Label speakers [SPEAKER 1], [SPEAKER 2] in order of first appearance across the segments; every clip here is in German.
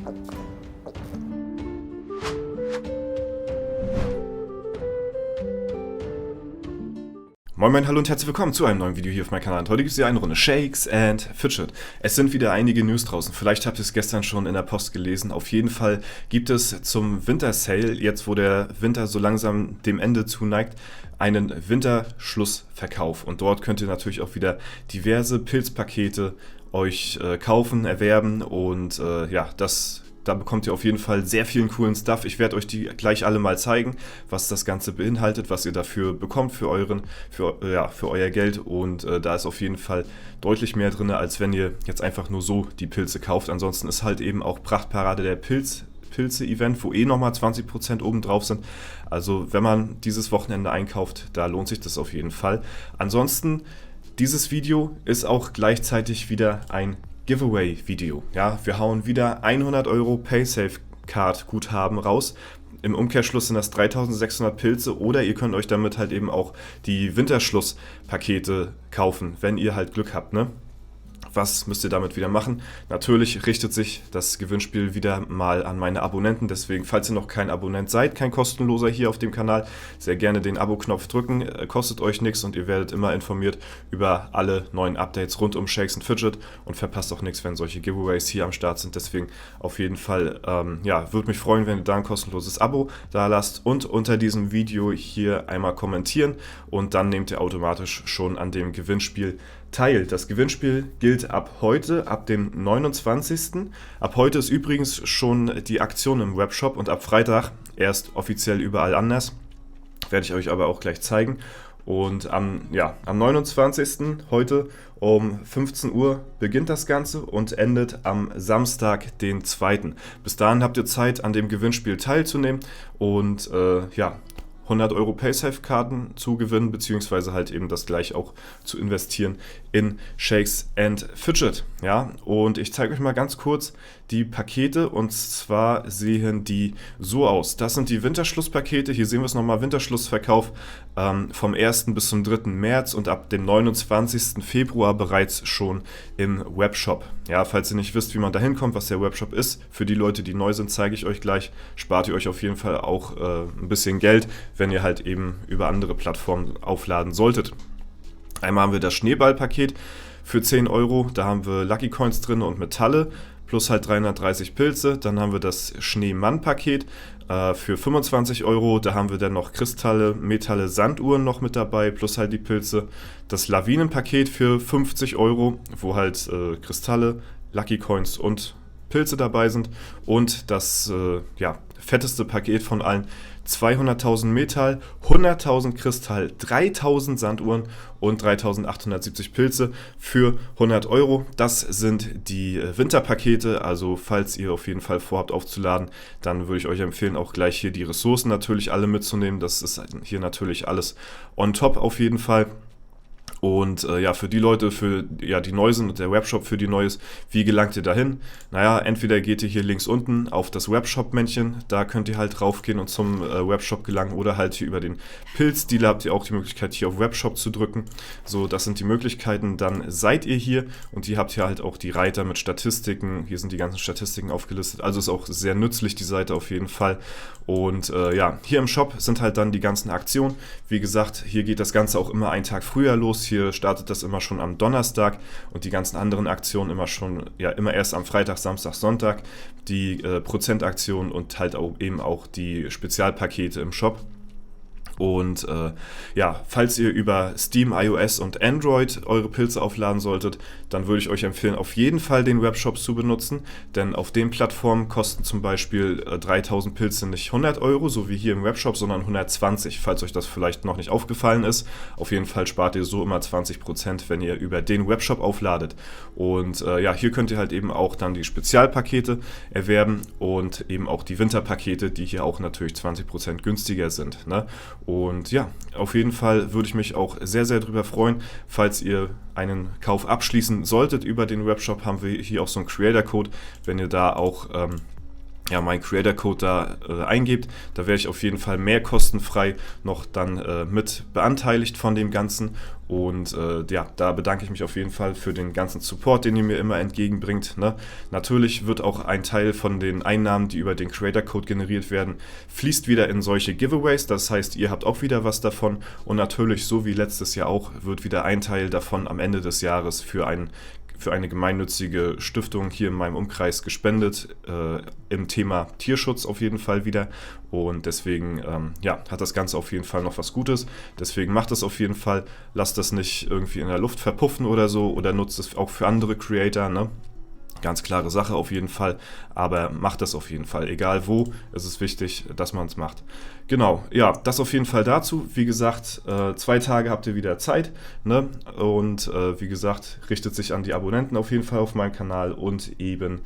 [SPEAKER 1] Moin Moin, hallo und herzlich willkommen zu einem neuen Video hier auf meinem Kanal. Und heute gibt es hier eine Runde Shakes and Fidget. Es sind wieder einige News draußen. Vielleicht habt ihr es gestern schon in der Post gelesen. Auf jeden Fall gibt es zum Winter-Sale, jetzt wo der Winter so langsam dem Ende zuneigt, einen Winterschlussverkauf. Und dort könnt ihr natürlich auch wieder diverse Pilzpakete euch kaufen, erwerben und da bekommt ihr auf jeden Fall sehr vielen coolen Stuff. Ich werde euch die gleich alle mal zeigen, was das Ganze beinhaltet, was ihr dafür bekommt für euer Geld. Und da ist auf jeden Fall deutlich mehr drin, als wenn ihr jetzt einfach nur so die Pilze kauft. Ansonsten ist halt eben auch Prachtparade der Pilze-Event, wo nochmal 20% oben drauf sind. Also wenn man dieses Wochenende einkauft, da lohnt sich das auf jeden Fall. Ansonsten, dieses Video ist auch gleichzeitig wieder ein Giveaway-Video. Ja, wir hauen wieder 100 € PaySafe-Card-Guthaben raus. Im Umkehrschluss sind das 3600 Pilze oder ihr könnt euch damit halt eben auch die Winterschluss-Pakete kaufen, wenn ihr halt Glück habt, ne? Was müsst ihr damit wieder machen? Natürlich richtet sich das Gewinnspiel wieder mal an meine Abonnenten, deswegen, falls ihr noch kein Abonnent seid, kein kostenloser hier auf dem Kanal, sehr gerne den Abo-Knopf drücken, kostet euch nichts und ihr werdet immer informiert über alle neuen Updates rund um Shakes and Fidget und verpasst auch nichts, wenn solche Giveaways hier am Start sind. Deswegen auf jeden Fall, würde mich freuen, wenn ihr da ein kostenloses Abo da lasst und unter diesem Video hier einmal kommentieren und dann nehmt ihr automatisch schon an dem Gewinnspiel teil. Das Gewinnspiel gilt ab heute, ab dem 29. Ab heute ist übrigens schon die Aktion im Webshop und ab Freitag erst offiziell überall anders. Werde ich euch aber auch gleich zeigen. Und am 29. heute um 15 Uhr beginnt das Ganze und endet am Samstag, den 2. Bis dahin habt ihr Zeit, an dem Gewinnspiel teilzunehmen und 100 € PaySafe-Karten zu gewinnen, beziehungsweise halt eben das gleich auch zu investieren in Shakes and Fidget. Ja, und ich zeige euch mal ganz kurz die Pakete und zwar sehen die so aus. Das sind die Winterschlusspakete, hier sehen wir es nochmal, Winterschlussverkauf vom 1. bis zum 3. März und ab dem 29. Februar bereits schon im Webshop. Ja, falls ihr nicht wisst, wie man da hinkommt, was der Webshop ist, für die Leute, die neu sind, zeige ich euch gleich, spart ihr euch auf jeden Fall auch ein bisschen Geld, wenn ihr halt eben über andere Plattformen aufladen solltet. Einmal haben wir das Schneeballpaket für 10 €, da haben wir Lucky Coins drin und Metalle, plus halt 330 Pilze. Dann haben wir das Schneemann-Paket für 25 €, da haben wir dann noch Kristalle, Metalle, Sanduhren noch mit dabei, plus halt die Pilze. Das Lawinen-Paket für 50 €, wo halt Kristalle, Lucky Coins und Pilze dabei sind. Und das fetteste Paket von allen, 200.000 Metall, 100.000 Kristall, 3.000 Sanduhren und 3.870 Pilze für 100 €. Das sind die Winterpakete, also falls ihr auf jeden Fall vorhabt aufzuladen, dann würde ich euch empfehlen, auch gleich hier die Ressourcen natürlich alle mitzunehmen. Das ist hier natürlich alles on top auf jeden Fall. Und für die Leute, die neu sind und der Webshop für die neu ist, wie gelangt ihr dahin? Naja, entweder geht ihr hier links unten auf das Webshop-Männchen, da könnt ihr halt raufgehen und zum Webshop gelangen oder halt hier über den Pilzdealer habt ihr auch die Möglichkeit, hier auf Webshop zu drücken. So, das sind die Möglichkeiten. Dann seid ihr hier und ihr habt hier halt auch die Reiter mit Statistiken. Hier sind die ganzen Statistiken aufgelistet. Also ist auch sehr nützlich, die Seite auf jeden Fall. Und hier im Shop sind halt dann die ganzen Aktionen. Wie gesagt, hier geht das Ganze auch immer einen Tag früher los. Hier startet das immer schon am Donnerstag und die ganzen anderen Aktionen immer erst am Freitag, Samstag, Sonntag. Die Prozentaktionen und halt auch eben auch die Spezialpakete im Shop. Und falls ihr über Steam, iOS und Android eure Pilze aufladen solltet, dann würde ich euch empfehlen, auf jeden Fall den Webshop zu benutzen, denn auf den Plattformen kosten zum Beispiel 3000 Pilze nicht 100 €, so wie hier im Webshop, sondern 120, falls euch das vielleicht noch nicht aufgefallen ist. Auf jeden Fall spart ihr so immer 20%, wenn ihr über den Webshop aufladet. Und hier könnt ihr halt eben auch dann die Spezialpakete erwerben und eben auch die Winterpakete, die hier auch natürlich 20% günstiger sind, ne? Und ja, auf jeden Fall würde ich mich auch sehr, sehr drüber freuen, falls ihr einen Kauf abschließen solltet über den Webshop, haben wir hier auch so einen Creator-Code, wenn ihr da auch ja, meinen Creator-Code da eingebt, da wäre ich auf jeden Fall mehr kostenfrei noch dann mit beanteiligt von dem Ganzen. Und ja, da bedanke ich mich auf jeden Fall für den ganzen Support, den ihr mir immer entgegenbringt. Ne? Natürlich wird auch ein Teil von den Einnahmen, die über den Creator-Code generiert werden, fließt wieder in solche Giveaways. Das heißt, ihr habt auch wieder was davon. Und natürlich, so wie letztes Jahr auch, wird wieder ein Teil davon am Ende des Jahres für eine gemeinnützige Stiftung hier in meinem Umkreis gespendet, im Thema Tierschutz auf jeden Fall wieder. Und deswegen ja, hat das Ganze auf jeden Fall noch was Gutes. Deswegen macht es auf jeden Fall. Lasst das nicht irgendwie in der Luft verpuffen oder so, oder nutzt es auch für andere Creator, ne? Ganz klare Sache auf jeden Fall, aber macht das auf jeden Fall. Egal wo, es ist wichtig, dass man es macht. Genau, ja, das auf jeden Fall dazu. Wie gesagt, 2 Tage habt ihr wieder Zeit, ne? Und wie gesagt, richtet sich an die Abonnenten auf jeden Fall auf meinem Kanal und eben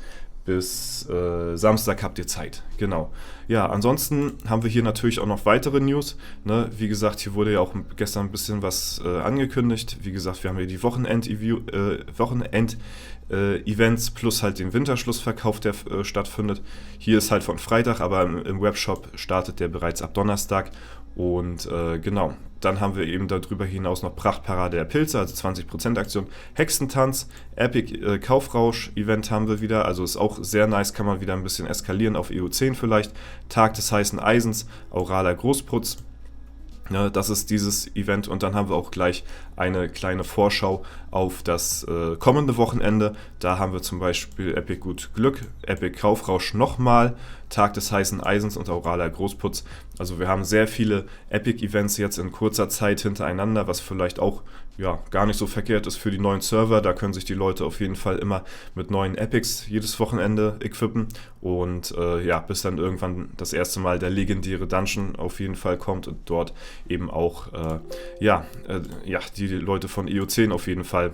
[SPEAKER 1] bis Samstag habt ihr Zeit. Genau. Ja, ansonsten haben wir hier natürlich auch noch weitere News. Ne? Wie gesagt, hier wurde ja auch gestern ein bisschen was angekündigt. Wie gesagt, wir haben hier die Wochenend-Events plus halt den Winterschlussverkauf, der stattfindet. Hier ist halt von Freitag, aber im Webshop startet der bereits ab Donnerstag. Und genau, dann haben wir eben darüber hinaus noch Prachtparade der Pilze, also 20% Aktion, Hexentanz, Epic Kaufrausch-Event haben wir wieder, also ist auch sehr nice, kann man wieder ein bisschen eskalieren auf EU10 vielleicht, Tag des heißen Eisens, auraler Großputz. Ja, das ist dieses Event und dann haben wir auch gleich eine kleine Vorschau auf das kommende Wochenende. Da haben wir zum Beispiel Epic Gut Glück, Epic Kaufrausch nochmal, Tag des heißen Eisens und auraler Großputz. Also wir haben sehr viele Epic-Events jetzt in kurzer Zeit hintereinander, was vielleicht auch ja, gar nicht so verkehrt ist für die neuen Server. Da können sich die Leute auf jeden Fall immer mit neuen Epics jedes Wochenende equippen. Und ja, bis dann irgendwann das erste Mal der legendäre Dungeon auf jeden Fall kommt und dort eben auch ja, die Leute von EU10 auf jeden Fall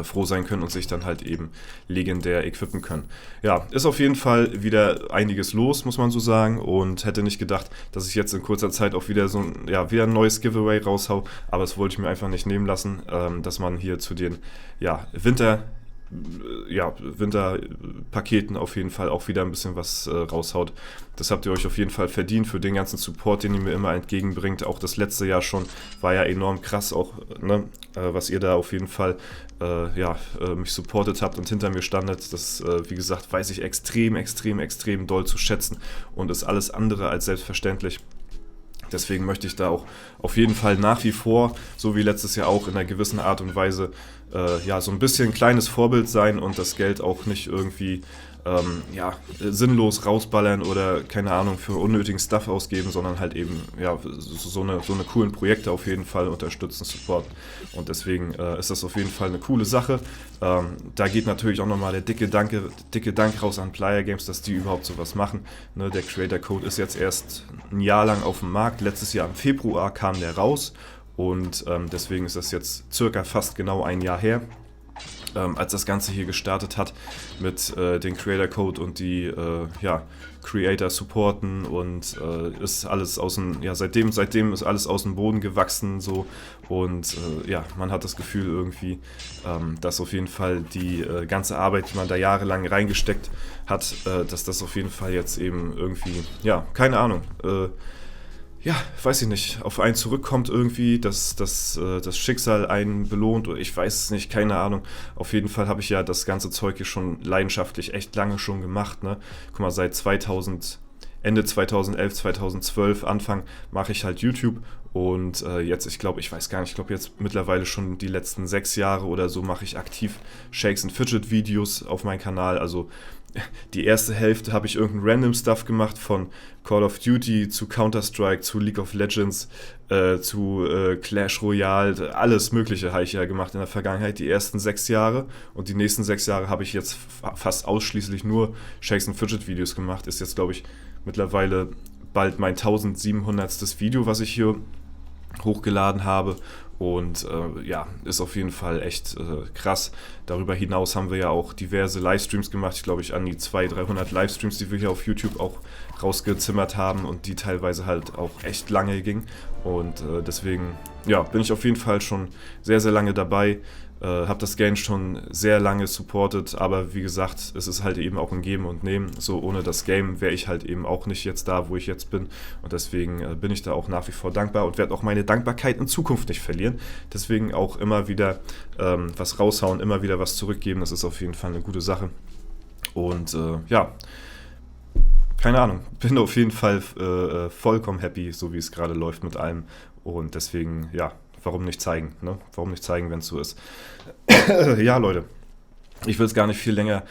[SPEAKER 1] froh sein können und sich dann halt eben legendär equippen können. Ja, ist auf jeden Fall wieder einiges los, muss man so sagen, und hätte nicht gedacht, dass ich jetzt in kurzer Zeit auch wieder wieder ein neues Giveaway raushau, aber das wollte ich mir einfach nicht nehmen lassen, dass man hier zu den Winterpaketen auf jeden Fall auch wieder ein bisschen was raushaut. Das habt ihr euch auf jeden Fall verdient für den ganzen Support, den ihr mir immer entgegenbringt. Auch das letzte Jahr schon war ja enorm krass, auch ne, was ihr da auf jeden Fall mich supportet habt und hinter mir standet. Das, wie gesagt, weiß ich extrem doll zu schätzen und ist alles andere als selbstverständlich. Deswegen möchte ich da auch auf jeden Fall nach wie vor, so wie letztes Jahr auch, in einer gewissen Art und Weise so ein bisschen ein kleines Vorbild sein und das Geld auch nicht irgendwie sinnlos rausballern oder, keine Ahnung, für unnötigen Stuff ausgeben, sondern halt eben so eine coolen Projekte auf jeden Fall unterstützen, supporten. Und deswegen ist das auf jeden Fall eine coole Sache. Da geht natürlich auch nochmal der dicke Dank raus an Player Games, dass die überhaupt sowas machen. Ne, der Creator Code ist jetzt erst ein Jahr lang auf dem Markt. Letztes Jahr im Februar kam der raus und deswegen ist das jetzt circa fast genau ein Jahr her, als das Ganze hier gestartet hat mit den Creator Code und die Creator supporten und ist alles seitdem ist alles aus dem Boden gewachsen so und man hat das Gefühl irgendwie, dass auf jeden Fall die ganze Arbeit, die man da jahrelang reingesteckt hat, dass das auf jeden Fall jetzt eben irgendwie, keine Ahnung, weiß ich nicht, auf einen zurückkommt irgendwie, dass das Schicksal einen belohnt oder ich weiß es nicht, keine Ahnung. Auf jeden Fall habe ich ja das ganze Zeug hier schon leidenschaftlich echt lange schon gemacht, ne? Guck mal, seit Ende 2011, 2012, Anfang mache ich halt YouTube und jetzt, ich glaube jetzt mittlerweile schon die letzten 6 Jahre oder so mache ich aktiv Shakes and Fidget Videos auf meinem Kanal, also die erste Hälfte habe ich irgendeinen random Stuff gemacht, von Call of Duty zu Counter-Strike zu League of Legends zu Clash Royale, alles Mögliche habe ich ja gemacht in der Vergangenheit, die ersten 6 Jahre und die nächsten 6 Jahre habe ich jetzt fast ausschließlich nur Shakes and Fidget Videos gemacht, ist jetzt glaube ich mittlerweile bald mein 1700. Video, was ich hier hochgeladen habe Und ja, ist auf jeden Fall echt krass. Darüber hinaus haben wir ja auch diverse Livestreams gemacht. Ich glaube, an die 200-300 Livestreams, die wir hier auf YouTube auch rausgezimmert haben und die teilweise halt auch echt lange gingen. Und deswegen ja, bin ich auf jeden Fall schon sehr, sehr lange dabei. Habe das Game schon sehr lange supportet, aber wie gesagt, es ist halt eben auch ein Geben und Nehmen. So ohne das Game wäre ich halt eben auch nicht jetzt da, wo ich jetzt bin. Und deswegen bin ich da auch nach wie vor dankbar und werde auch meine Dankbarkeit in Zukunft nicht verlieren. Deswegen auch immer wieder was raushauen, immer wieder was zurückgeben. Das ist auf jeden Fall eine gute Sache. Und ja, keine Ahnung, bin auf jeden Fall vollkommen happy, so wie es gerade läuft mit allem. Und deswegen, ja, warum nicht zeigen, ne? Warum nicht zeigen, wenn es so ist? Ja, Leute, ich will es gar nicht viel länger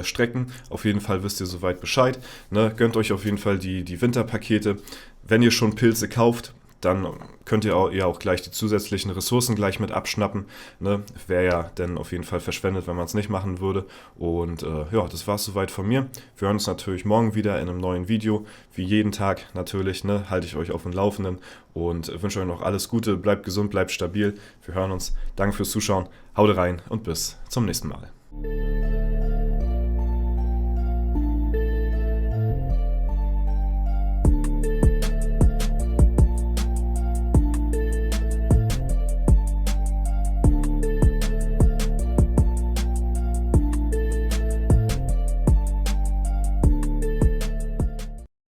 [SPEAKER 1] strecken. Auf jeden Fall wisst ihr soweit Bescheid. Ne? Gönnt euch auf jeden Fall die Winterpakete. Wenn ihr schon Pilze kauft, dann könnt ihr auch gleich die zusätzlichen Ressourcen gleich mit abschnappen. Ne? Wäre ja dann auf jeden Fall verschwendet, wenn man es nicht machen würde. Und ja, das war es soweit von mir. Wir hören uns natürlich morgen wieder in einem neuen Video. Wie jeden Tag natürlich, ne? Halte ich euch auf dem Laufenden und wünsche euch noch alles Gute. Bleibt gesund, bleibt stabil. Wir hören uns. Danke fürs Zuschauen. Haut rein und bis zum nächsten Mal.